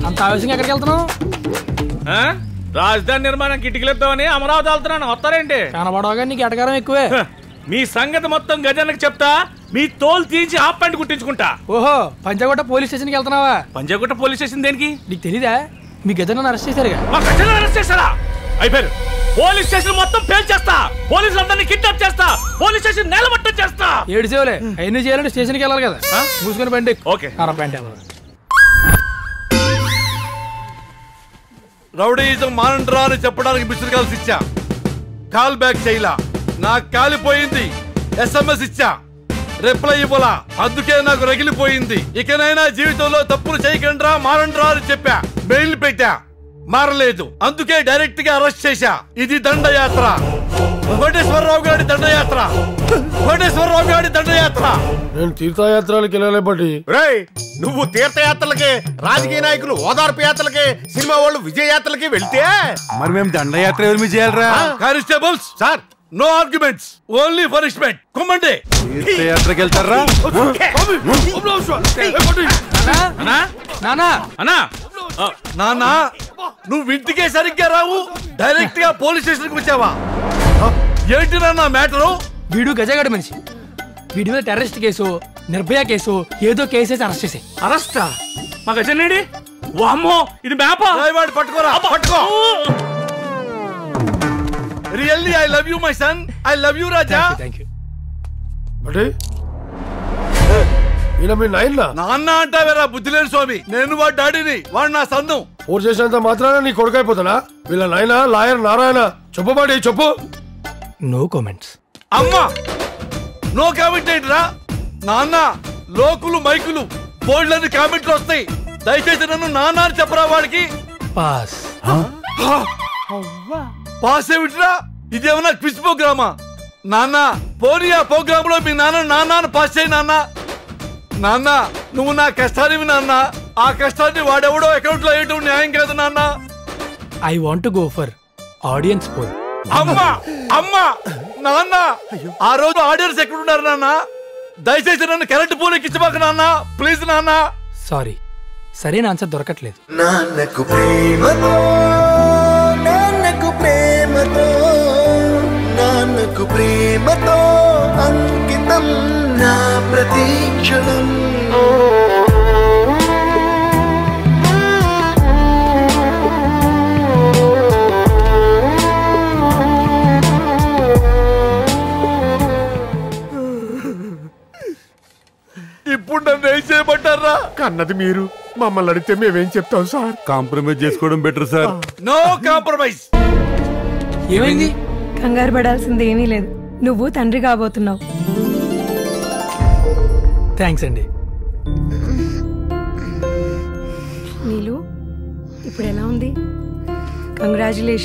అంత ఆవేశంగా ఎక్కడికి వెళ్తున్నావు? రాజధాని నిర్మాణానికి ఇటుకలిద్దామని అమరావతి వెళ్తున్నాను. వస్తారేంటి? కనబడవగా నీకు ఎటకారం ఎక్కువే. మీ సంగతి మొత్తం గజానికి చెప్తా. మీ తోలు తీసి హాఫ్ ప్యాంట్ కుట్టించుకుంటా. ఓహో, పంజాగుట్ట పోలీస్ స్టేషన్కి వెళ్తున్నావా? పంజాగుట్ట పోలీస్ స్టేషన్ దేనికి? నీకు తెలీదా? మీ గజాన్ని అరెస్ట్ చేశారుగా. మా గజాన్ని అరెస్ట్ చేశారా? అయిపోయారు. పోలీస్ స్టేషన్ మొత్తం పేల్ చేస్తా. పోలీసులందరినీ కిడ్నాప్ చేస్తా. పోలీస్ స్టేషన్ నేలమట్టం చేస్తా. ఏడు సేవలే అయినా చేయాలంటే స్టేషన్కి వెళ్ళాలి కదా. మూసుకొని బండి. ఓకే. ప్యాంట్ రౌడీయిజం మానండ్రా అని చెప్పడానికి మిస్డ్ కాల్స్ ఇచ్చా. కాల్ బ్యాక్ చేయలా. నాకు కాలిపోయింది. SMS ఇచ్చా, రిప్లై ఇవ్వలా. అందుకే నాకు రగిలిపోయింది. ఇకనైనా జీవితంలో తప్పులు చేయకండ్రా, మానండ్రా అని చెప్పా. మెయిల్ పెట్టా, మారలేదు. అందుకే డైరెక్ట్ గా అరెస్ట్ చేశా. ఇది దండయాత్ర. కోటేశ్వరరావు గారి దండయాత్ర. కోటేశ్వరరావు గారి దండయాత్ర. నేను తీర్థయాత్రలకు వెళ్ళాలి బట్టి. నువ్వు తీర్థయాత్రలకి, రాజకీయ నాయకులు ఓదార్పు యాత్రలకి, సినిమా వాళ్ళు విజయయాత్రలకి వెళ్తే మరి మేము దండయాత్ర ఎవరి చేయాలరా? Constables sir, no arguments, only punishment. కుమ్మండి. తీర్థయాత్రకి వెళ్తారా? నానా, నువ్వు ఇంటికే సరిగ్గా రావు, డైరెక్ట్ గా పోలీస్ స్టేషన్ కి వచ్చావా? ఏంటి నాన్న మ్యాటరు? వీడు గజగాడి మనిషి. వీడి మీద టెర్రరిస్ట్ కేసు, నిర్భయ కేసు, ఏదో కేసేసి అరెస్ట్ చేసి. అరెస్టా? మా గజనేడి? వామ్మో, ఇది మ్యాపా? పట్టుకోరా, పట్టుకో. Really I love you my son. I love you Raja. Thank you. బట్టి ఈయన మీ నాయన? నాన్న అంటావేరా బుద్ధి లేని స్వామి. నేను వాడు డాడీని, వాడు నా సన్ను. ఫోర్ చేసినంత మాత్రాన నీ కొడుకైపోతానా? వీళ్ళ నాయన లాయర్ నారాయణ. చెప్పబాడి చెప్పు. No comments. అమ్మా, నో కామెంట్ ఏంటిరా? నాన్న, లోకులు మైకులు బోర్డులని కామెంట్లు వస్తాయి. దయచేసి నన్ను నాన్న అని చెప్పరా వాడికి. పాస్. పాస్ ఏమిటిరా? ఇదేమన్నా క్విజ్ ప్రోగ్రామా? నాన్న, పోనీ ఆ ప్రోగ్రామ్ లో మీ నాన్న పాస్ చేయి నాన్న. నాన్న, నువ్వు నా కష్టానివి నాన్న. ఆ కష్టాన్ని వాడెవడో అకౌంట్ లో వేయటం న్యాయం కాదు నాన్న. I want go for audience poll. అమ్మా, అమ్మా, నాన్న, ఆ రోజు ఆడియన్స్ ఎక్కడున్నారు నాన్న? దయచేసి నన్ను కరెంట్ పోల్ ఎక్కించబాక నాన్న, ప్లీజ్ నాన్న. సారీ, సరైన ఆన్సర్ దొరకట్లేదు. నాన్నకు ప్రేమతో, నాన్నకు ప్రేమతో, నాన్నకు ప్రేమతో అంకితం నా ప్రతీక్షణం. ఇప్పుడు నన్ను ఏం చేయమంటారా? కన్నది మీరు, మమ్మల్ని అడిగితే మేమేం చెప్తాం సార్? కాంప్రమైజ్ చేసుకోవడం బెటర్ సార్. No compromise. ఏమైంది? కంగారు పడాల్సింది ఏమీ లేదు. నువ్వు తండ్రి కాబోతున్నావు. థ్యాంక్స్ అండి. నీలు, ఇప్పుడు ఎలా ఉంది? కంగ్రాచులేషన్.